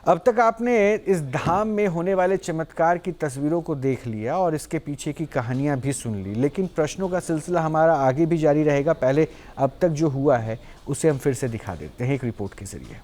अब तक आपने इस धाम में होने वाले चमत्कार की तस्वीरों को देख लिया और इसके पीछे की कहानियां भी सुन ली, लेकिन प्रश्नों का सिलसिला हमारा आगे भी जारी रहेगा। पहले अब तक जो हुआ है उसे हम फिर से दिखा देते हैं एक रिपोर्ट के जरिए।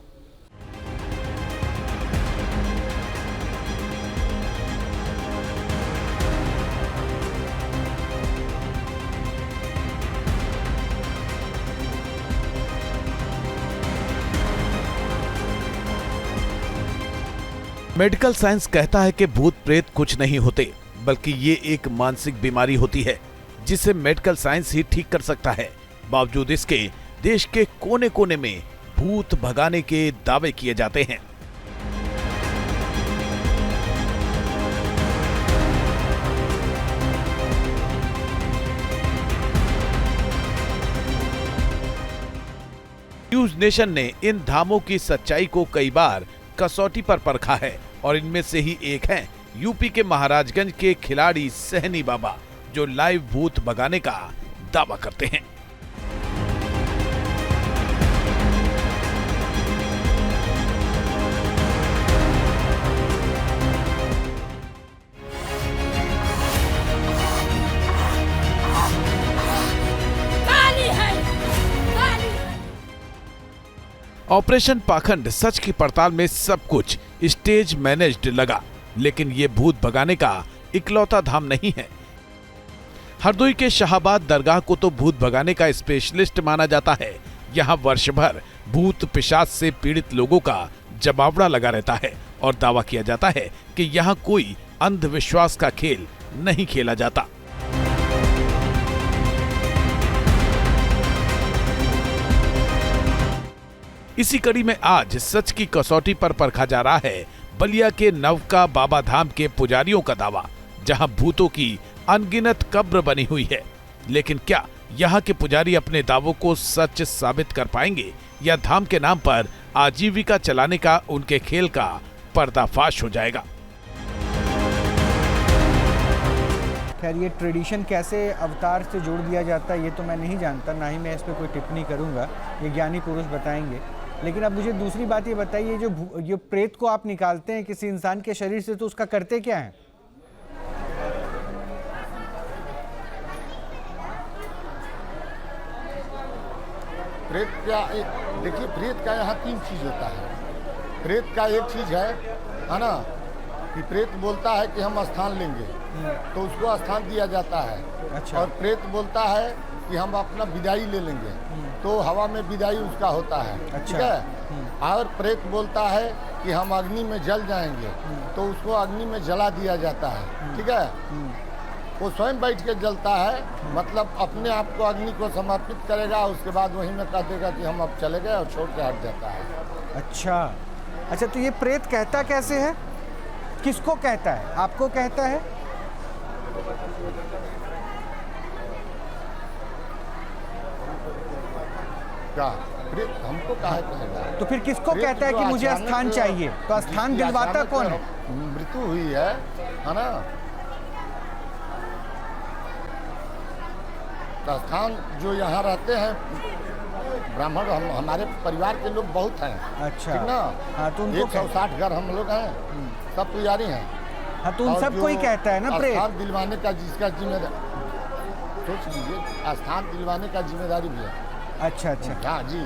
मेडिकल साइंस कहता है कि भूत प्रेत कुछ नहीं होते, बल्कि ये एक मानसिक बीमारी होती है जिसे मेडिकल साइंस ही ठीक कर सकता है। बावजूद इसके देश के कोने कोने में भूत भगाने के दावे किए जाते हैं। न्यूज नेशन ने इन धामों की सच्चाई को कई बार कसौटी पर परखा है और इनमें से ही एक है यूपी के महाराजगंज के खिलाड़ी सहनी बाबा, जो लाइव भूत भगाने का दावा करते हैं। ऑपरेशन पाखंड सच की पड़ताल में सब कुछ स्टेज मैनेज्ड लगा, लेकिन ये भूत भगाने का इकलौता धाम नहीं है। हरदोई के शाहबाद दरगाह को तो भूत भगाने का स्पेशलिस्ट माना जाता है। यहाँ वर्ष भर भूत पिशाच से पीड़ित लोगों का जमावड़ा लगा रहता है और दावा किया जाता है कि यहाँ कोई अंधविश्वास का खेल नहीं खेला जाता। इसी कड़ी में आज सच की कसौटी पर परखा जा रहा है बलिया के नवका बाबा धाम के पुजारियों का दावा, जहां भूतों की अनगिनत कब्र बनी हुई है। लेकिन क्या यहां के पुजारी अपने दावों को सच साबित कर पाएंगे या धाम के नाम पर आजीविका चलाने का उनके खेल का पर्दाफाश हो जाएगा? खैर, ये ट्रेडिशन कैसे अवतार से जोड़ दिया जाता है ये तो मैं नहीं जानता, ना ही मैं इस पर कोई टिप्पणी करूंगा, ये ज्ञानी पुरुष बताएंगे। लेकिन अब मुझे दूसरी बात ये बताइए, जो प्रेत को आप निकालते हैं किसी इंसान के शरीर से, तो उसका करते क्या है? प्रेत का देखिए, प्रेत का यहाँ 3 चीज होता है। प्रेत का एक चीज है ना, कि प्रेत बोलता है कि हम स्थान लेंगे तो उसको स्थान दिया जाता है। अच्छा। और प्रेत बोलता है कि हम अपना विदाई ले लेंगे तो हवा में विदाई उसका होता है। अच्छा। ठीक है। और प्रेत बोलता है कि हम अग्नि में जल जाएंगे तो उसको अग्नि में जला दिया जाता है। ठीक है। वो स्वयं बैठ के जलता है, मतलब अपने आप को अग्नि को समर्पित करेगा, उसके बाद वहीं में कह देगा कि हम अब चले गए और छोड़ के हट जाता है। अच्छा, तो ये प्रेत कहता कैसे है? किसको कहता है? आपको कहता है? क्या प्रेत हमको काहे कहेगा? तो फिर किसको कहता है कि मुझे स्थान चाहिए? तो स्थान दिलवाता कौन है? मृत्यु हुई है ना। तो स्थान जो यहाँ रहते हैं ब्राह्मण, हमारे परिवार के लोग बहुत हैं। अच्छा। ठीक ना। हाँ, तो उनको 160 घर हम लोग हैं, सब पुजारी हैं। हाँ, तो उन सबको ही कहता है ना प्रेत। स्थान दिलवाने का जिसका जिम्मेदारी, सोच लीजिए, स्थान दिलवाने का जिम्मेदारी भी है। अच्छा। हाँ जी।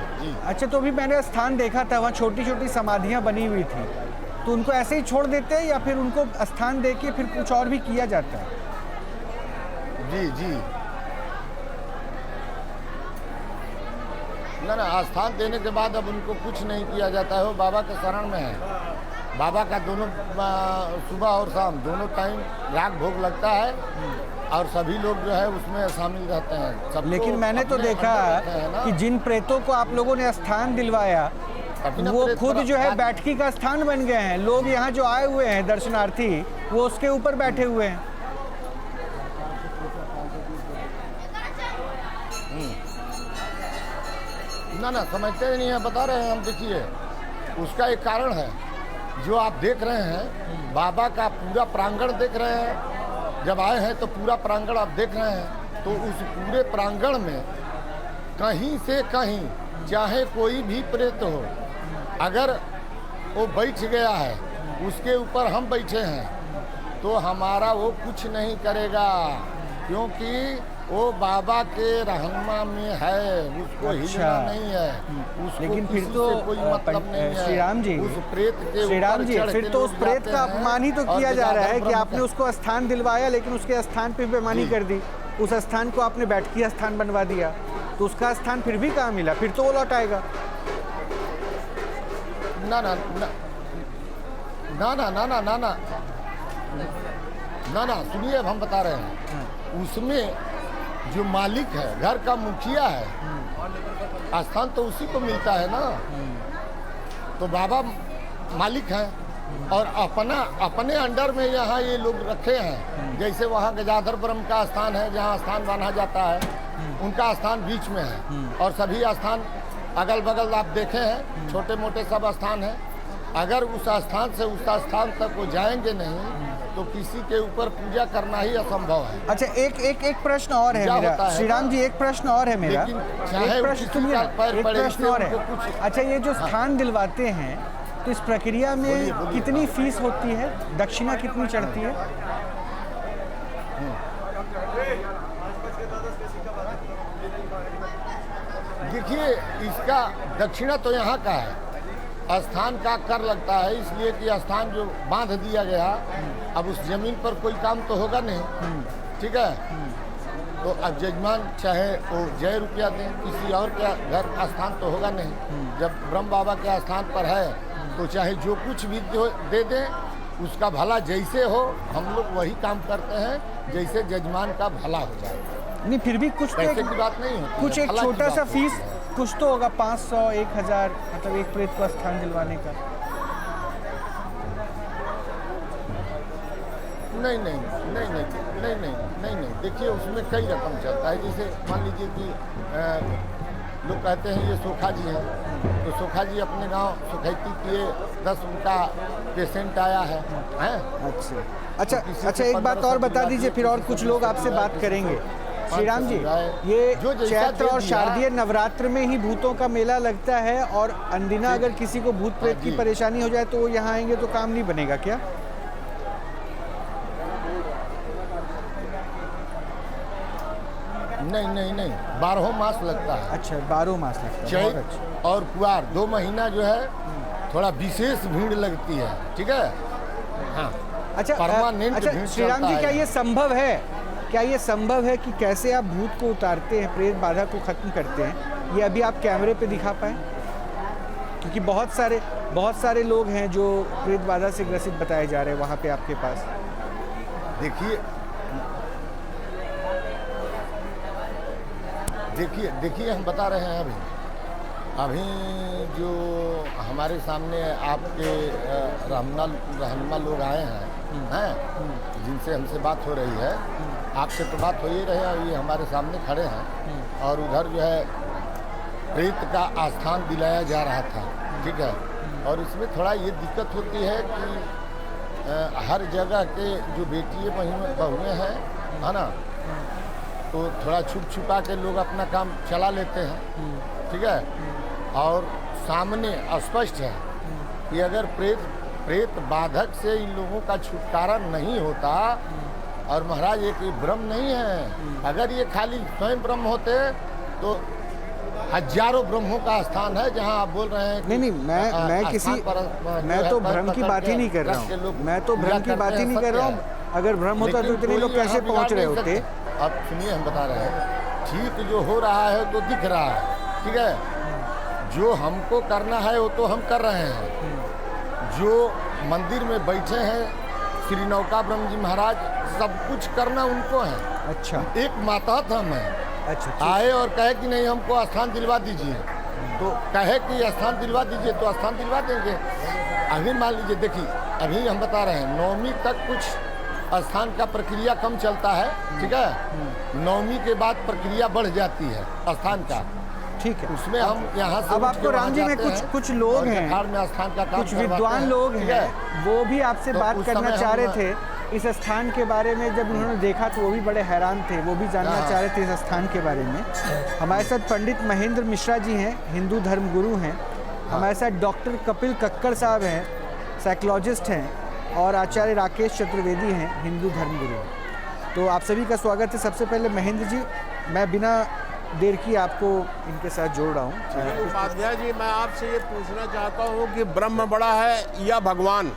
अच्छा, तो अभी मैंने स्थान देखा था, वहाँ छोटी छोटी समाधियाँ बनी हुई थी, तो उनको ऐसे ही छोड़ देते हैं या फिर उनको स्थान दे के फिर कुछ और भी किया जाता है? जी। ना, स्थान देने के बाद अब उनको कुछ नहीं किया जाता है, वो बाबा के शरण में है। बाबा का दोनों सुबह और शाम दोनों टाइम राग भोग लगता है और सभी लोग जो है उसमें शामिल रहते हैं। लेकिन मैंने तो देखा कि जिन प्रेतों को आप लोगों ने स्थान दिलवाया वो खुद जो है बैठकी का स्थान बन गए हैं। लोग यहाँ जो आए हुए हैं दर्शनार्थी, वो उसके ऊपर बैठे हुए हैं। ना, समझते ही नहीं है, बता रहे हैं हम। देखिए, उसका एक कारण है, जो आप देख रहे हैं बाबा का पूरा प्रांगण देख रहे हैं। जब आए हैं तो पूरा प्रांगण आप देख रहे हैं, तो उस पूरे प्रांगण में कहीं से कहीं चाहे कोई भी प्रेत हो, अगर वो बैठ गया है, उसके ऊपर हम बैठे हैं, तो हमारा वो कुछ नहीं करेगा, क्योंकि वो बाबा के रहनुमा में है, उसको हिलना नहीं है, उसको लेकिन फिर किसी तो से कोई मतलब नहीं है। श्री राम जी, उस प्रेत के श्री राम ऊपर जी, चढ़ फिर के तो उस लोग प्रेत जाते का हैं अपमान ही तो और किया जा रहा है कि गजाधर आपने ब्रह्म उसको स्थान दिलवाया, लेकिन उसके स्थान पे बेईमानी कर दी, उस स्थान को आपने बैठकी स्थान बनवा दिया, तो उसका स्थान फिर भी कहाँ मिला? फिर तो वो लौट आएगा। ना ना ना ना ना ना ना ना ना ना ना सुनिए, अब हम बता रहे हैं, उसमें जो मालिक है, घर का मुखिया है, स्थान तो उसी को मिलता है ना। तो बाबा मालिक हैं और अपने अंडर में यहाँ ये लोग रखे हैं। जैसे वहाँ गजाधर ब्रह्म का स्थान है, जहाँ स्थान बांधा जाता है, उनका स्थान बीच में है, और सभी स्थान अगल बगल आप देखे हैं, छोटे मोटे सब स्थान हैं। अगर उस स्थान से उस स्थान तक वो जाएंगे नहीं, तो किसी के ऊपर पूजा करना ही असंभव है। अच्छा, एक प्रश्न और है मेरा, श्री राम जी, एक प्रश्न और है मेरा, लेकिन चाहे एक प्रश्न सुनिए, एक प्रश्न और है। अच्छा, ये जो स्थान दिलवाते हैं, तो इस प्रक्रिया में कितनी फीस होती है, दक्षिणा कितनी चढ़ती है? देखिए, इसका दक्षिणा तो यहाँ का है, स्थान का कर लगता है, इसलिए कि स्थान जो बांध दिया गया, अब उस जमीन पर कोई काम तो होगा नहीं, ठीक है। तो अब जजमान चाहे वो 1 रुपया दें, किसी और के घर का स्थान तो होगा नहीं। जब ब्रह्म बाबा के स्थान पर है, तो चाहे जो कुछ भी दे दें, उसका भला जैसे हो, हम लोग वही काम करते हैं जैसे जजमान का भला हो जाए। नहीं, फिर भी कुछ पैसे की बात नहीं होती, कुछ एक भला की छोटा बात सा होती फीस है। कुछ तो होगा, 500, 1000, मतलब एक प्रेत को स्थान दिलवाने का। नहीं नहीं नहीं नहीं नहीं नहीं नहीं नहीं देखिए, उसमें कई रकम चलता है। जैसे मान लीजिए कि लोग कहते हैं ये सोखा जी हैं, तो सोखा जी अपने गांव सुखैती किए, 10 उनका पेशेंट आया है, हैं? अच्छा, एक बात और बता दीजिए, फिर और कुछ लोग आपसे बात करेंगे। श्री राम जी, ये चैत्र और शारदीय नवरात्र में ही भूतों का मेला लगता है, और अंदिना अगर किसी को भूत प्रेत की परेशानी हो जाए तो वो यहाँ आएंगे तो काम नहीं बनेगा क्या? नहीं नहीं नहीं, 12 मास लगता है। अच्छा, 12 मास लगता है। चैत और कुआर 2 महीना जो है थोड़ा विशेष भीड़ लगती है, ठीक है। हाँ, अच्छा, परमानेंट भीड़ श्री राम जी, क्या ये संभव है, क्या ये संभव है कि कैसे आप भूत को उतारते हैं, प्रेत बाधा को खत्म करते हैं, ये अभी आप कैमरे पे दिखा पाए? क्योंकि बहुत सारे लोग हैं जो प्रेत बाधा से ग्रसित बताए जा रहे हैं वहाँ पे आपके पास। देखिए हम बता रहे हैं, अभी जो हमारे सामने आपके रहनुमा लोग आए हैं, जिनसे हमसे बात हो रही है, आपसे तो बात हो ही रही है, ये हमारे सामने खड़े हैं, और उधर जो है प्रेत का आस्थान दिलाया जा रहा था, ठीक है। और इसमें थोड़ा ये दिक्कत होती है कि हर जगह के जो बेटियाँ बहुएँ हैं, है ना, तो थोड़ा छुपा के लोग अपना काम चला लेते हैं, ठीक है। और सामने स्पष्ट है कि अगर प्रेत बाधक से इन लोगों का छुटकारा नहीं होता, और महाराज एक ब्रह्म नहीं है, अगर ये खाली स्वयं ब्रह्म होते तो हजारों ब्रह्मों का स्थान है, जहां आप बोल रहे हैं। नहीं, मैं तो भ्रम की बात ही नहीं कर रहा हूँ, मैं तो भ्रम की बात ही नहीं कर रहा हूँ। अगर भ्रम होता तो इतने लोग कैसे पहुँच रहे होते? अब सुनिए, हम बता रहे हैं, ठीक जो हो रहा है तो दिख रहा है, ठीक है। जो हमको करना है वो तो हम कर रहे हैं। जो मंदिर में बैठे हैं श्री नौका ब्रह्म जी महाराज, सब कुछ करना उनको है। अच्छा, एक मातहत हम हैं। अच्छा, आए और कहे कि नहीं हमको स्थान दिलवा दीजिए, तो कहे कि स्थान दिलवा दीजिए तो स्थान दिलवा देंगे। अभी मान लीजिए, देखिए अभी हम बता रहे हैं, 9वीं तक कुछ स्थान का प्रक्रिया कम चलता है, ठीक है। 9वीं के बाद प्रक्रिया बढ़ जाती है स्थान का, ठीक है। उसमें हम यहाँ से अब आपको राम जी में कुछ लोग हैं, में स्थान का काम कुछ विद्वान लोग हैं, वो भी आपसे बात करना चाह रहे थे इस स्थान के बारे में। जब उन्होंने देखा तो वो भी बड़े हैरान थे, वो भी जानना चाह रहे थे इस स्थान के बारे में। हमारे साथ पंडित महेंद्र मिश्रा जी हैं, हिंदू धर्म गुरु हैं। हमारे साथ डॉक्टर कपिल कक्कड़ साहब हैं, साइकोलॉजिस्ट हैं और आचार्य राकेश चतुर्वेदी हैं, हिंदू धर्मगुरु। तो आप सभी का स्वागत है। सबसे पहले महेंद्र जी, मैं बिना देर की आपको इनके साथ जोड़ रहा हूँ। उपाध्याय जी, मैं आपसे ये पूछना चाहता हूँ कि ब्रह्म बड़ा है या भगवान?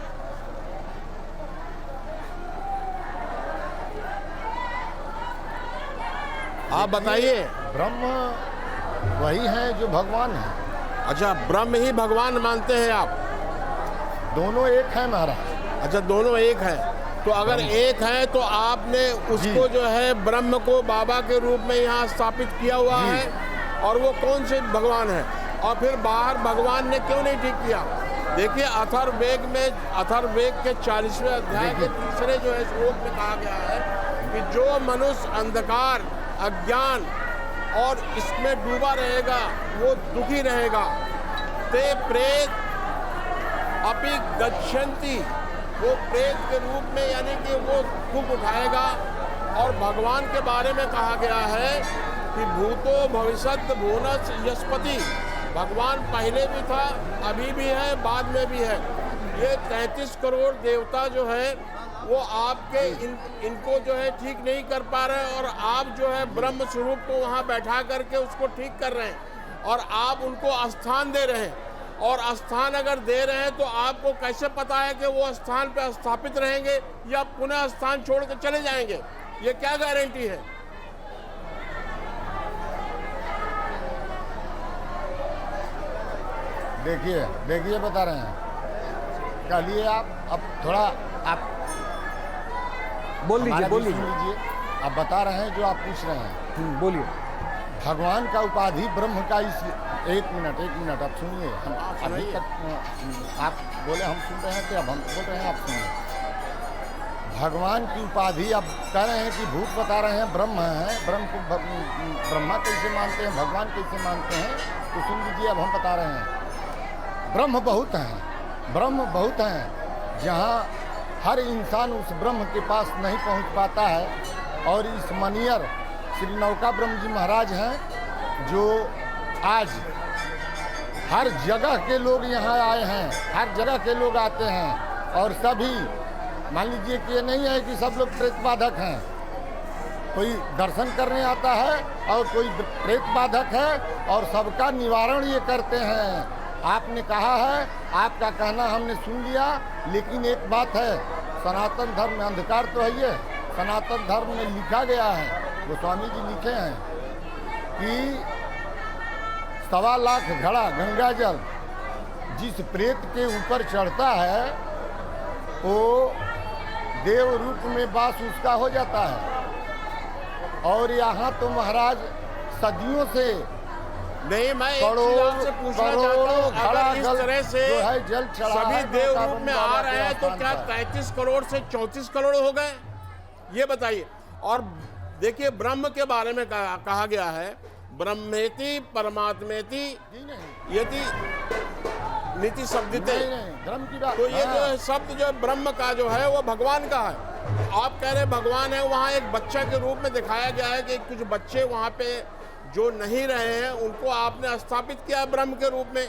आप बताइए। ब्रह्म वही है जो भगवान है। अच्छा, ब्रह्म ही भगवान मानते हैं आप? दोनों एक है महाराज। अच्छा, दोनों एक हैं। तो अगर एक है तो आपने उसको जो है ब्रह्म को बाबा के रूप में यहाँ स्थापित किया हुआ है, और वो कौन से भगवान है? और फिर बाहर भगवान ने क्यों नहीं ठीक किया? देखिए, अथर्ववेद के 40वें अध्याय के तीसरे जो है श्लोक में कहा गया है कि जो मनुष्य अंधकार, अज्ञान और इसमें डूबा रहेगा वो दुखी रहेगा। ते प्रेत अपि गच्छन्ति, वो प्रेत के रूप में यानी कि वो दुख उठाएगा। और भगवान के बारे में कहा गया है कि भूतो भविष्यत भुवनस् यस्पति, भगवान पहले भी था, अभी भी है, बाद में भी है। ये 33 करोड़ देवता जो है वो आपके इनको जो है ठीक नहीं कर पा रहे, और आप जो है ब्रह्म स्वरूप को वहाँ बैठा करके उसको ठीक कर रहे हैं, और आप उनको स्थान दे रहे हैं। और स्थान अगर दे रहे हैं तो आपको कैसे पता है कि वो स्थान पे स्थापित रहेंगे या पुनः स्थान छोड़ के चले जाएंगे? ये क्या गारंटी है? देखिए बता रहे हैं। कहिए आप, अब थोड़ा आप बोल लीजिए। सुन लीजिए। आप बता रहे हैं जो आप पूछ रहे हैं। बोलिए। भगवान का उपाधि ब्रह्म का इस एक मिनट आप सुनिए। हम अभी तक आप बोले हम सुन रहे हैं, कि अब हम बोल रहे हैं आप सुनिए। भगवान की उपाधि आप कह रहे हैं कि भूत बता रहे हैं ब्रह्म है। ब्रह्म को ब्रह्मा कैसे मानते हैं, भगवान कैसे मानते हैं? तो सुन लीजिए, अब हम बता रहे हैं। ब्रह्म बहुत हैं। जहाँ हर इंसान उस ब्रह्म के पास नहीं पहुँच पाता है। और इस मनियर श्री नौका ब्रह्म जी महाराज हैं, जो आज हर जगह के लोग यहाँ आए हैं, हर जगह के लोग आते हैं। और सभी, मान लीजिए कि ये नहीं है कि सब लोग प्रेत बाधक हैं। कोई दर्शन करने आता है और कोई प्रेत बाधक है, और सबका निवारण ये करते हैं। आपने कहा है, आपका कहना हमने सुन लिया, लेकिन एक बात है, सनातन धर्म में अंधकार तो है। ये सनातन धर्म में लिखा गया है, गोस्वामी जी लिखे हैं कि 1.25 लाख घड़ा गंगा जल जिस प्रेत के ऊपर चढ़ता है वो देव रूप में वास उसका हो जाता है। और यहाँ तो महाराज सदियों से नहीं, मैं एक चीज आपसे पूछना चाहता हूँ, अगर इस तरह से जल सभी देव रूप में आ रहे हैं तो क्या 33 करोड़ से 34 करोड़ हो गए? ये बताइए। और देखिए, ब्रह्म के बारे में कहा गया है, ब्रह्मेति परमात्मेति यति नीति शब्दिते। तो ये जो है शब्द जो ब्रह्म का जो है वो भगवान का है। आप कह रहे भगवान है, वहाँ एक बच्चा के रूप में दिखाया गया है कि कुछ बच्चे वहाँ पे जो नहीं रहे हैं उनको आपने स्थापित किया ब्रह्म के रूप में,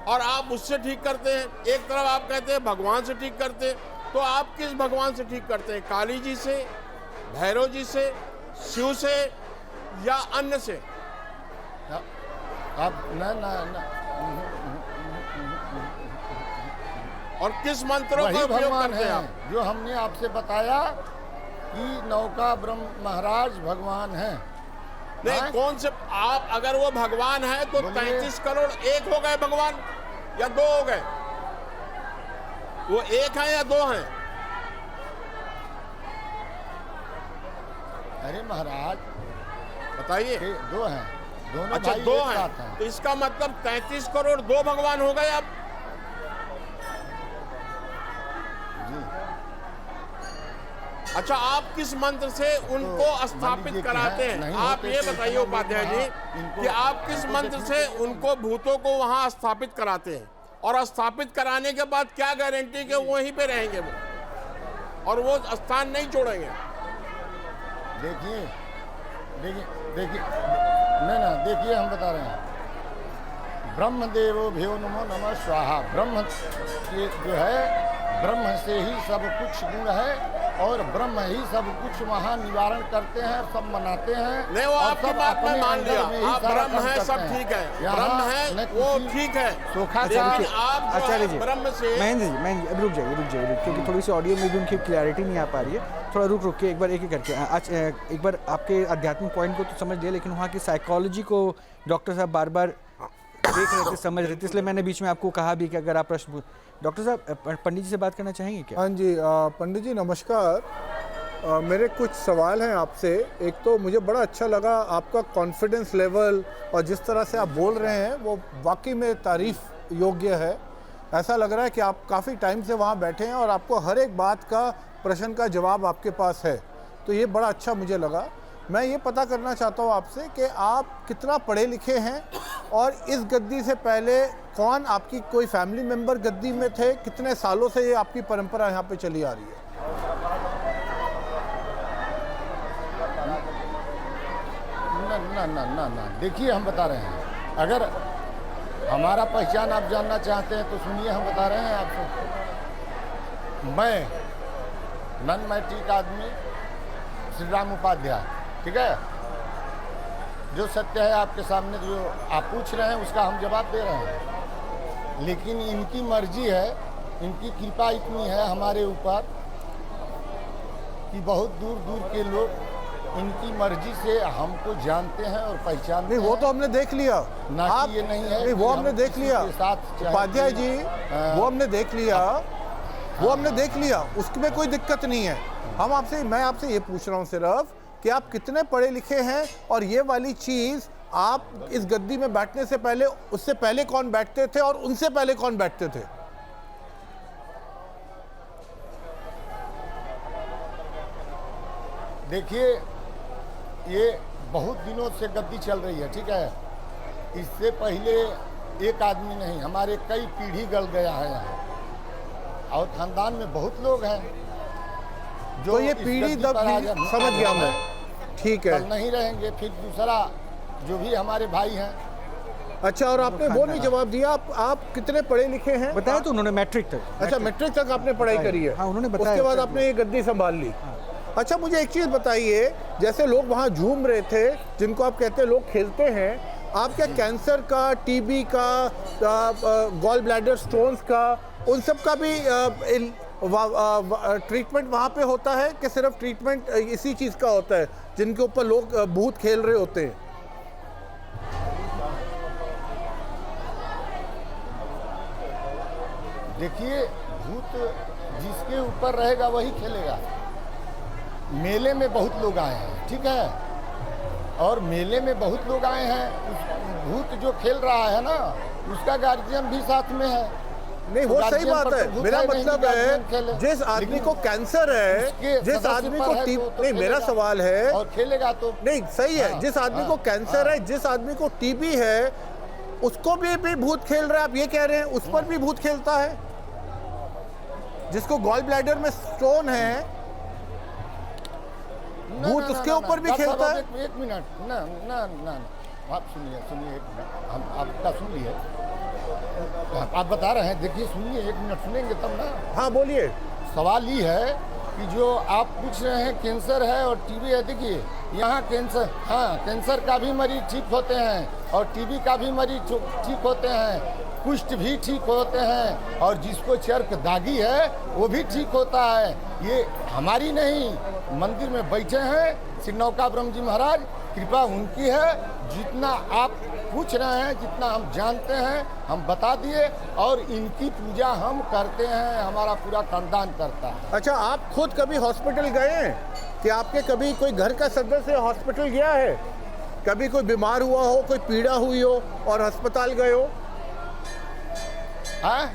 और आप उससे ठीक करते हैं। एक तरफ आप कहते हैं भगवान से ठीक करते हैं, तो आप किस भगवान से ठीक करते हैं? काली जी से, भैरव जी से, शिव से, या अन्य से? अब ना और किस मंत्रों का उपयोग करते हैं आप? जो हमने आपसे बताया कि नौका ब्रह्म महाराज भगवान हैं। नहीं, कौन से? आप अगर वो भगवान है तो 33 करोड़ एक हो गए भगवान या दो हो गए? वो एक है या दो हैं? अरे महाराज बताइए। दो हैं, दोनों। अच्छा, दो हैं, तो इसका मतलब 33 करोड़ दो भगवान हो गए अब। अच्छा, आप किस मंत्र से उनको स्थापित कराते हैं? आप ये बताइए उपाध्याय जी कि आप किस मंत्र से उनको भूतों को वहां स्थापित कराते हैं, और स्थापित कराने के बाद क्या गारंटी कि वहीं पे रहेंगे वो और वो स्थान नहीं छोड़ेंगे? देखिए, हम बता रहे हैं, ब्रह्मदेवो भ्यो नमो नमः स्वाहा। ब्रह्म ये जो है, ब्रह्म से ही सब कुछ गुण है और ब्रह्म ही सब कुछ वहाँ निवारण करते हैं, सब मनाते हैं। नहीं, वो और आपकी सब बात मैं अपने मान अंदर लिया, में ही आप सारा ब्रह्म काम है, करते सब हैं। ठीक है, यहाँ ब्रह्म है न वो किसी ठीक है, सोखा लेकिन से आप जो आचार्य है जी, ब्रह्म से महेंद्र जी, अब रुक जाइए, क्योंकि थोड़ी सी ऑडियो में भी उनकी क्लैरिटी नहीं आ पा रही है। थोड़ा रुक के एक बार एक करके आज एक बार आपके आध्यात्मिक पॉइंट को तो समझ लिया, लेकिन वहाँ की साइकोलॉजी को डॉक्टर साहब बार बार देख रहे थे, समझ रहे थे, इसलिए मैंने बीच में आपको कहा भी कि अगर आप प्रश्न डॉक्टर साहब पंडित जी से बात करना चाहेंगे क्या? हाँ जी, पंडित जी नमस्कार। मेरे कुछ सवाल हैं आपसे। एक तो मुझे बड़ा अच्छा लगा आपका कॉन्फिडेंस लेवल और जिस तरह से आप बोल रहे हैं वो वाकई में तारीफ़ योग्य है। ऐसा लग रहा है कि आप काफ़ी टाइम से वहाँ बैठे हैं और आपको हर एक बात का प्रश्न का जवाब आपके पास है, तो ये बड़ा अच्छा मुझे लगा। मैं ये पता करना चाहता हूँ आपसे कि आप कितना पढ़े लिखे हैं और इस गद्दी से पहले कौन आपकी कोई फैमिली मेंबर गद्दी में थे, कितने सालों से ये आपकी परंपरा यहाँ पे चली आ रही है? ना देखिए, हम बता रहे हैं, अगर हमारा पहचान आप जानना चाहते हैं तो सुनिए, हम बता रहे हैं आपको। मैं नन मैट्रिक आदमी श्री राम उपाध्याय, ठीक है। जो सत्य है आपके सामने, जो आप पूछ रहे हैं उसका हम जवाब दे रहे हैं, लेकिन इनकी मर्जी है, इनकी कृपा इतनी है हमारे ऊपर कि बहुत दूर दूर के लोग इनकी मर्जी से हमको जानते हैं और पहचानते हैं। नहीं, वो तो हमने देख लिया, ना आप कि ये नहीं है नहीं, वो कि हमने हम देख किसी लिया के साथ चाहे उपाध्याय जी, वो हमने देख लिया, वो हमने हाँ। देख लिया, उसमें कोई दिक्कत नहीं है। मैं आपसे ये पूछ रहा हूँ सिर्फ कि आप कितने पढ़े लिखे हैं और ये वाली चीज़ आप इस गद्दी में बैठने से पहले, उससे पहले कौन बैठते थे और उनसे पहले कौन बैठते थे? देखिए, ये बहुत दिनों से गद्दी चल रही है, ठीक है। इससे पहले एक आदमी नहीं, हमारे कई पीढ़ी गल गया है यहाँ, और खानदान में बहुत लोग हैं जो तो ये इस पीढ़ी गद्दी पर आज हम समझ गया मैं, ठीक है। कल नहीं रहेंगे, फिर दूसरा जो भी हमारे भाई हैं। अच्छा, और आपने वो नहीं जवाब दिया, आप कितने पढ़े लिखे हैं? बताया तो उन्होंने मैट्रिक तक। अच्छा, मैट्रिक तक आपने पढ़ाई करी है? हाँ, उन्होंने बताया। उसके बाद आपने ये गद्दी संभाल ली। अच्छा, मुझे एक चीज़ बताइए, जैसे लोग वहाँ झूम रहे थे, जिनको आप कहते हैं लोग खेलते हैं, आप क्या कैंसर का, टीबी का, गॉल ब्लैडर स्टोन्स का, उन सब का भी ट्रीटमेंट वहाँ पे होता है कि सिर्फ ट्रीटमेंट इसी चीज़ का होता है जिनके ऊपर लोग भूत खेल रहे होते हैं? देखिए, भूत जिसके ऊपर रहेगा वही खेलेगा। मेले में बहुत लोग आए हैं, ठीक है, और मेले में बहुत लोग आए हैं, उस भूत जो खेल रहा है ना, उसका गार्जियन भी साथ में है। नहीं, वो सही बात है। मेरा मतलब है, जिस आदमी को कैंसर है, जिस आदमी को नहीं, मेरा सवाल है, और खेलेगा तो नहीं, सही है, जिस आदमी को कैंसर है, जिस आदमी को टीबी है, उसको भी भूत खेल रहा है, आप ये कह रहे हैं उस पर भी भूत खेलता है? जिसको गॉल ब्लैडर में स्टोन है, भूत उसके ऊपर भी खेलता है? एक मिनट, ना ना ना, आप सुनिए एक मिनट, हम आपका सुन लिए, आप बता रहे हैं, देखिए सुनिए, एक मिनट सुनेंगे तब ना। हाँ, बोलिए। सवाल ये है कि जो आप पूछ रहे हैं कैंसर है और टीबी है, देखिए यहाँ कैंसर, हाँ, कैंसर का भी मरीज ठीक होते हैं और टीबी का भी मरीज ठीक होते हैं, कुष्ठ भी ठीक होते हैं, और जिसको चर्क दागी है वो भी ठीक होता है। ये हमारी नहीं, मंदिर में बैठे हैं श्री नौका ब्रह्म जी महाराज, कृपा उनकी है। जितना आप पूछ रहे हैं, जितना हम जानते हैं, हम बता दिए, और इनकी पूजा हम करते हैं, हमारा पूरा खानदान करता है। अच्छा, आप खुद कभी हॉस्पिटल गए हैं कि आपके कभी कोई घर का सदस्य हॉस्पिटल गया है? कभी कोई बीमार हुआ हो, कोई पीड़ा हुई हो और अस्पताल गए हो? हाँ?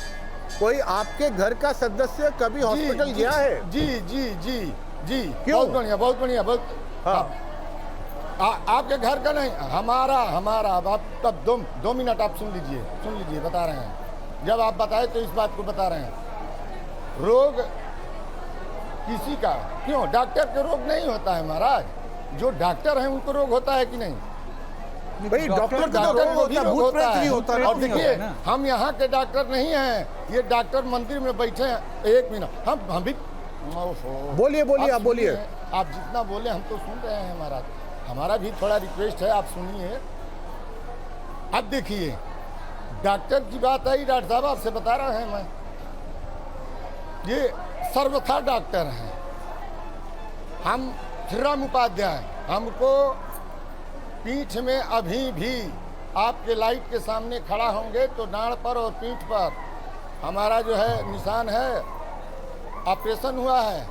कोई आपके घर का सदस्य कभी हॉस्पिटल गया है? जी जी जी जी, क्यों? बहुत बढ़िया, बहुत बढ़िया, बहुत। हाँ। आपके घर का नहीं, हमारा आप तब 2 मिनट आप सुन लीजिए, बता रहे हैं। जब आप बताए तो इस बात को बता रहे हैं। रोग किसी का, क्यों, डॉक्टर के रोग नहीं होता है महाराज, जो डॉक्टर हैं उनको रोग होता है कि नहीं? भाई डॉक्टर का तो रोग होता है, भूत प्रेत नहीं होता। और नहीं देखिए होता है ना। हम यहाँ के डॉक्टर नहीं हैं, ये डॉक्टर मंदिर में बैठे हैं। एक मिनट, हम भी ओहो। बोलिए बोलिए, आप बोलिए। आप जितना बोले हम तो सुन रहे हैं महाराज, हमारा भी थोड़ा रिक्वेस्ट है, आप सुनिए। अब देखिए डॉक्टर की बात आई, डॉक्टर साहब आपसे बता रहे हैं मैं, ये सर्वथा डॉक्टर हैं। हम श्रीराम उपाध्याय, हमको पीठ में अभी भी आपके लाइट के सामने खड़ा होंगे तो डांड पर और पीठ पर हमारा जो है निशान है, ऑपरेशन हुआ है।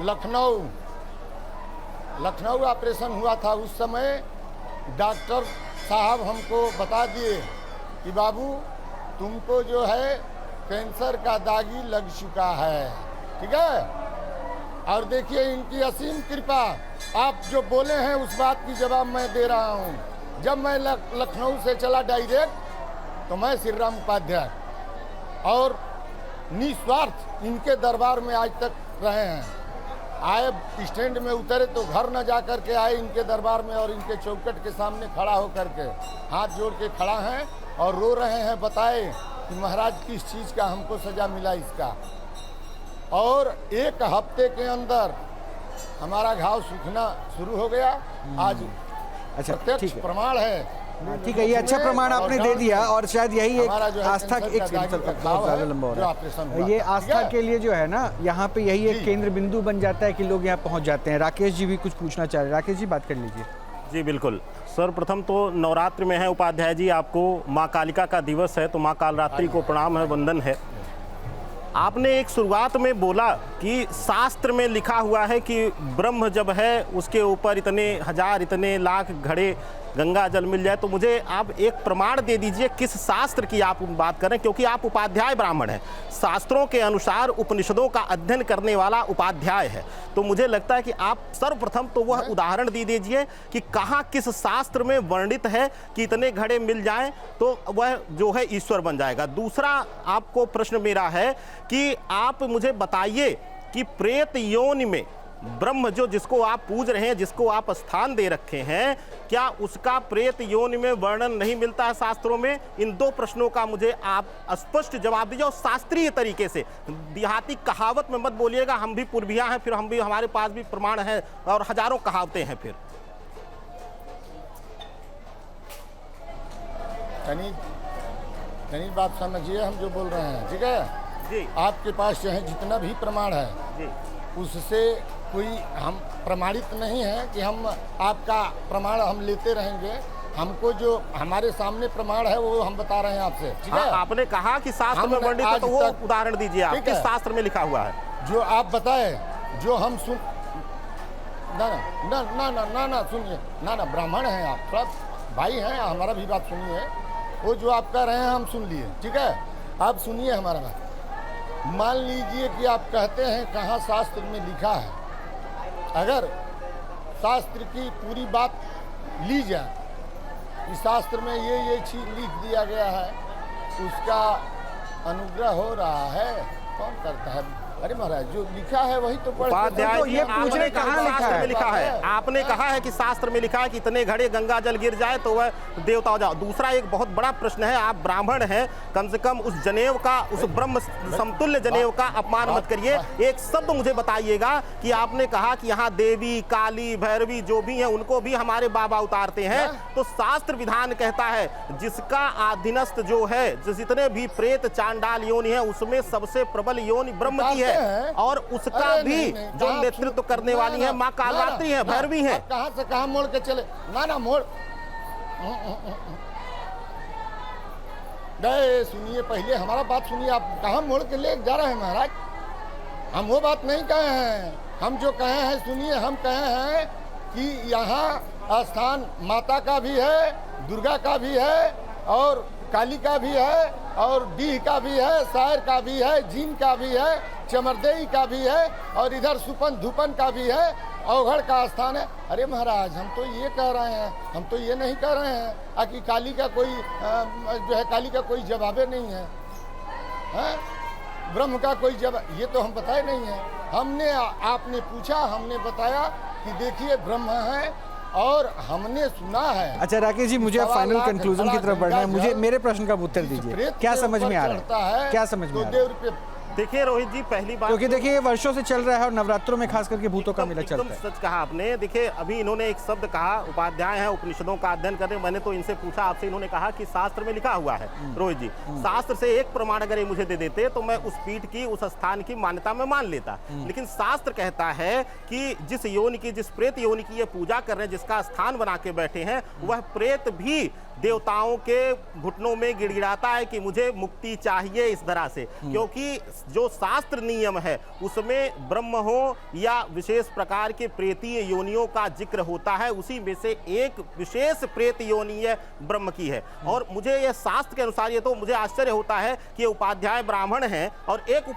लखनऊ ऑपरेशन हुआ था, उस समय डॉक्टर साहब हमको बता दिए कि बाबू तुमको जो है कैंसर का दागी लग चुका है, ठीक है। और देखिए इनकी असीम कृपा, आप जो बोले हैं उस बात की जवाब मैं दे रहा हूँ। जब मैं लखनऊ से चला डायरेक्ट तो मैं श्रीराम उपाध्याय और निस्वार्थ इनके दरबार में आज तक रहे हैं। आए स्टैंड में उतरे तो घर न जा कर के आए इनके दरबार में और इनके चौखट के सामने खड़ा होकर के हाथ जोड़ के खड़ा हैं और रो रहे हैं, बताए कि महाराज किस चीज़ का हमको सज़ा मिला इसका। और एक हफ्ते के अंदर हमारा घाव सूखना शुरू हो गया। आज अच्छा, ठीक प्रत्यक्ष है। प्रमाण है। ठीक है, ये अच्छा प्रमाण आपने दे दिया और शायद यही एक हमारा जो है आस्था कैंसर एक का दागी का बहुत घाव ज़्यादा है, लंबा हो जो रहा ऑपरेशन है। हुआ ये था, आस्था ठीक है? के लिए जो है ना, यहाँ पे यही एक जी। केंद्र बिंदु बन जाता है कि लोग यहाँ पहुँच जाते हैं। राकेश जी भी कुछ पूछना चाह रहे हैं। राकेश जी बात कर लीजिए। जी बिल्कुल। सर्वप्रथम तो नवरात्र में है उपाध्याय जी, आपको माँ कालिका का दिवस है तो माँ कालरात्रि को प्रणाम है, वंदन है। आपने एक शुरुआत में बोला कि शास्त्र में लिखा हुआ है कि ब्रह्म जब है उसके ऊपर इतने हजार इतने लाख घड़े गंगा जल मिल जाए, तो मुझे आप एक प्रमाण दे दीजिए किस शास्त्र की आप बात करें, क्योंकि आप उपाध्याय ब्राह्मण हैं, शास्त्रों के अनुसार उपनिषदों का अध्ययन करने वाला उपाध्याय है। तो मुझे लगता है कि आप सर्वप्रथम तो वह उदाहरण दे दीजिए कि कहाँ किस शास्त्र में वर्णित है कि इतने घड़े मिल जाएं तो वह जो है ईश्वर बन जाएगा। दूसरा आपको प्रश्न मेरा है कि आप मुझे बताइए कि प्रेत योनि में ब्रह्म जो जिसको आप पूज रहे हैं, जिसको आप स्थान दे रखे हैं, क्या उसका प्रेत योनि में वर्णन नहीं मिलता है शास्त्रों में? इन दो प्रश्नों का मुझे आप स्पष्ट जवाब दीजिए और शास्त्रीय तरीके से। देहाती कहावत में मत बोलिएगा, हम भी पूर्विया हैं, फिर हम भी, हमारे पास भी प्रमाण है और हजारों कहावतें हैं। फिर तनी बात समझिए हम जो बोल रहे हैं, ठीक है जी। आपके पास जो है जितना भी प्रमाण है जी उससे कोई हम प्रमाणित नहीं है कि हम आपका प्रमाण हम लेते रहेंगे। हमको जो हमारे सामने प्रमाण है वो हम बता रहे हैं आपसे, ठीक है। आपने कहा कि शास्त्र में हमने वर्णित है, आज तो वो तक- उदाहरण दीजिए आप, ठीक किस है। शास्त्र में लिखा हुआ है? जो आप बताए, जो हम सुन ना ना ना ना ना ना सुनिए ना, ब्राह्मण हैं आप, थोड़ा भाई हैं, हमारा भी बात सुनिए। वो जो आप कह रहे हैं हम सुन लिए, ठीक है। आप सुनिए हमारा बात। मान लीजिए कि आप कहते हैं कहाँ शास्त्र में लिखा है, अगर शास्त्र की पूरी बात ली जाए, इस शास्त्र में ये चीज़ लिख दिया गया है, उसका अनुग्रह हो रहा है, कौन करता है? अरे महाराज जो लिखा है वही तो पढ़ उपाध्याय जी, ये आपने पूछने कहा कहाँ लिखा शास्त्र है? में लिखा है, आपने कहा है कि शास्त्र में लिखा है कि इतने घड़े गंगा जल गिर जाए तो वह देवता हो जाओ। दूसरा एक बहुत बड़ा प्रश्न है, आप ब्राह्मण हैं, कम से कम उस जनेव का, उस ब्रह्म समतुल्य जनेव का अपमान मत करिए। एक शब्द मुझे बताइएगा कि आपने कहा कि यहाँ देवी, काली, भैरवी जो भी हैं उनको भी हमारे बाबा उतारते हैं, तो शास्त्र विधान कहता है जिसका आधीनस्थ जो है, जितने भी प्रेत चांडाल योनि है उसमें सबसे प्रबल योनि ब्रह्म की है, और उसका अरे भी नहीं, जो आप नेतृत्व करने वाली है माँ कालरात्रि है, भैरवी है। कहाँ से कहाँ मोड़ के चले, ना मोड़ गए। सुनिए पहले हमारा बात सुनिए, आप कहाँ मोड़ के ले जा रहे हैं महाराज? हम वो बात नहीं कहे हैं, हम जो कहे हैं सुनिए, हम कहे हैं कि यहाँ स्थान माता का भी है, दुर्गा का भी है, और काली का भी है, और डीह का भी है, शायर का भी है, जीन का भी है, चमरदेई का भी है, और इधर सुपन धुपन का भी है, अवघड़ का स्थान है। अरे महाराज हम तो ये कह रहे हैं, हम तो ये नहीं कह रहे हैं कि काली का कोई जो है काली का कोई जवाबे नहीं है, ब्रह्म का कोई जवाब, ये तो हम बताए नहीं है। हमने आपने पूछा, हमने बताया कि देखिए ब्रह्म है, और हमने सुना है। अच्छा राकेश जी, मुझे अब फाइनल कंक्लूजन की तरफ बढ़ना है। मुझे मेरे प्रश्न का उत्तर दीजिए, क्या समझ में आ रहा है, क्या समझ में आ रहा है? देखिए रोहित जी, पहली बात क्योंकि देखिए ये वर्षों से चल रहा है और नवरात्रों में खास करके भूतों का मेला चलता है। सच कहा आपने। देखिए अभी इन्होंने एक शब्द कहा, उपाध्याय हैं, उपनिषदों का अध्ययन कर रहे हैं। मैंने तो इनसे पूछा, आपसे इन्होंने कहा कि शास्त्र में लिखा हुआ है। रोहित जी, शास्त्र से एक प्रमाण अगर ये मुझे दे देते तो मैं उस पीठ की, उस स्थान की मान्यता में मान लेता। लेकिन शास्त्र कहता है कि जिस योनि की, जिस प्रेत योनि की ये पूजा कर रहे हैं, जिसका स्थान बना के बैठे हैं, वह प्रेत भी देवताओं के घुटनों में गिड़गिड़ाता है कि मुझे मुक्ति चाहिए इस तरह से। क्योंकि जो शास्त्र नियम है उसमें ब्रह्म हो या विशेष प्रकार के प्रेतीय योनियों का जिक्र होता है। उसी में से एक विशेष प्रेत योनि है ब्रह्म की है। और मुझे यह शास्त्र के अनुसार, ये तो मुझे आश्चर्य होता है कि उपाध्याय ब्राह्मण हैं और एक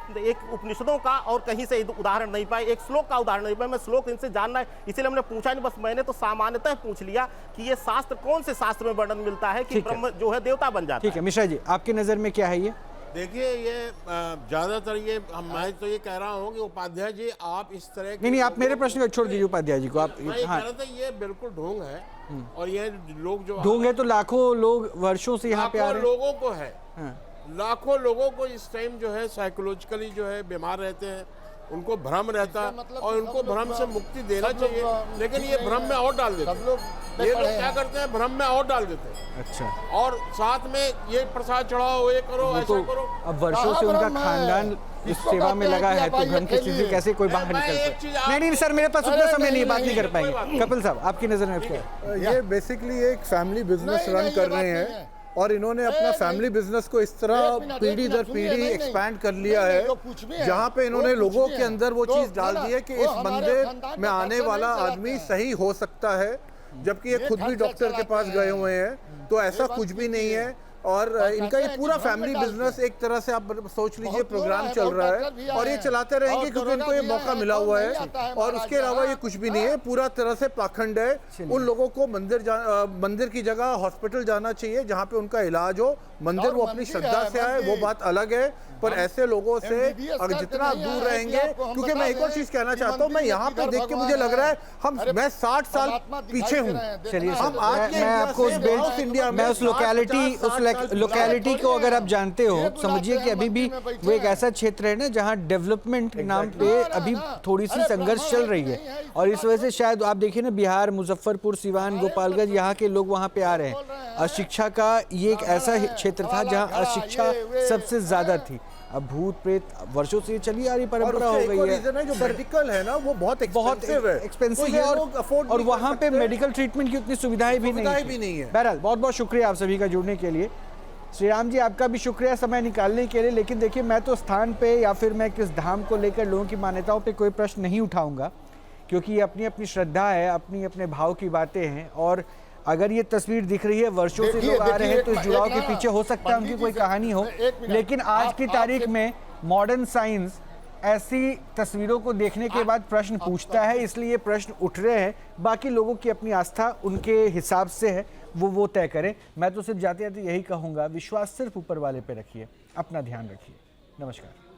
उपनिषदों का और कहीं से उदाहरण नहीं पाए, एक श्लोक का उदाहरण नहीं पाए। मैं श्लोक इनसे जानना है, इसीलिए हमने पूछा नहीं, बस मैंने तो सामान्यतः पूछ लिया कि ये शास्त्र, कौन से शास्त्र में वर्णन मिलता है कि ब्रह्म जो है देवता बन जाता है। ठीक है मिश्रा जी, आपकी नजर में क्या है ये? देखिए ये ज्यादातर ये मैं तो ये कह रहा हूँ कि उपाध्याय जी आप इस तरह नहीं, आप मेरे प्रश्न को छोड़ दीजिए उपाध्याय जी को। आप मैं ये कह रहा था ये बिल्कुल ढोंग है। और ये लोग जो ढोंग है तो लाखों लोग वर्षों से यहाँ पे आ रहे हैं। लोगों को है, हाँ। लाखों लोगों को इस टाइम जो है साइकोलॉजिकली जो है बीमार रहते हैं, उनको भ्रम रहता है मतलब और उनको भ्रम से मुक्ति देना चाहिए। लेकिन ये भ्रम में और डाल देते हैं। ये लोग क्या करते हैं, भ्रम में और डाल देते हैं। अच्छा, और साथ में ये प्रसाद चढ़ाओ, ये करो, ऐसा करो। अब वर्षों से उनका खानदान इस सेवा में लगा है तो भ्रम की स्थिति कैसे कोई बाहर निकल सकता? नहीं सर, मेरे पास उतना समय नहीं, बात नहीं कर पाएंगे। कपिल साहब, आपकी नजर में क्या है? ये बेसिकली एक फैमिली बिजनेस रन कर रहे हैं और इन्होंने अपना फैमिली बिजनेस को इस तरह पीढ़ी दर पीढ़ी एक्सपैंड कर लिया है, जहां पे इन्होंने लोगों के अंदर वो चीज डाल दी है कि इस मंदिर में आने वाला आदमी सही हो सकता है, जबकि ये खुद भी डॉक्टर के पास गए हुए हैं। तो ऐसा कुछ भी नहीं है। और इनका ये पूरा फैमिली बिजनेस एक तरह से आप सोच लीजिए प्रोग्राम चल रहा है और ये चलाते रहेंगे क्योंकि इनको ये मौका मिला हुआ है। और उसके अलावा ये कुछ भी नहीं है, पूरा तरह से पाखंड है। उन लोगों को मंदिर की जगह हॉस्पिटल जाना चाहिए जहाँ पे उनका इलाज हो। मंदिर वो अपनी श्रद्धा से आए, वो बात अलग है, पर ऐसे लोगों से अगर जितना दूर रहेंगे। क्योंकि मैं एक और चीज कहना चाहता हूँ, मैं यहाँ पे देख के मुझे लग रहा है मैं 60 साल पीछे हूँ। चलिए मैं आपको उस बेल्ट इंडिया में उस लोकेलिटी को अगर आप जानते हो, समझिए कि अभी भी वो एक ऐसा क्षेत्र है ना जहाँ डेवलपमेंट के नाम पे अभी थोड़ी सी संघर्ष चल रही है। और इस वजह से शायद आप देखिए ना, बिहार, मुजफ्फरपुर, सिवान, गोपालगंज, यहाँ के लोग वहाँ पे आ रहे हैं। अशिक्षा का ये एक ऐसा क्षेत्र था जहाँ अशिक्षा सबसे ज्यादा थी। अब भूत प्रेत वर्षों से चली आ रही परंपरा हो गई है। जो मेडिकल है ना वो बहुत एक्सपेंसिव है और वहाँ पे मेडिकल ट्रीटमेंट की उतनी सुविधाएं भी नहीं है। बहरहाल बहुत बहुत शुक्रिया आप सभी का जुड़ने के लिए। श्री राम जी, आपका भी शुक्रिया समय निकालने के लिए। लेकिन देखिए, मैं तो स्थान पे या फिर मैं किस धाम को लेकर लोगों की मान्यताओं पे कोई प्रश्न नहीं उठाऊंगा, क्योंकि ये अपनी अपनी श्रद्धा है, अपनी अपने भाव की बातें हैं। और अगर ये तस्वीर दिख रही है, वर्षों से लोग आ रहे हैं, तो इस जुड़ाव के पीछे हो सकता है उनकी कोई कहानी हो। लेकिन आज की तारीख में मॉडर्न साइंस ऐसी तस्वीरों को देखने के बाद प्रश्न पूछता है, इसलिए प्रश्न उठ रहे हैं। बाकी लोगों की अपनी आस्था उनके हिसाब से है, वो तय करें। मैं तो सिर्फ जाते जाते यही कहूँगा, विश्वास सिर्फ ऊपर वाले पे रखिए, अपना ध्यान रखिए। नमस्कार।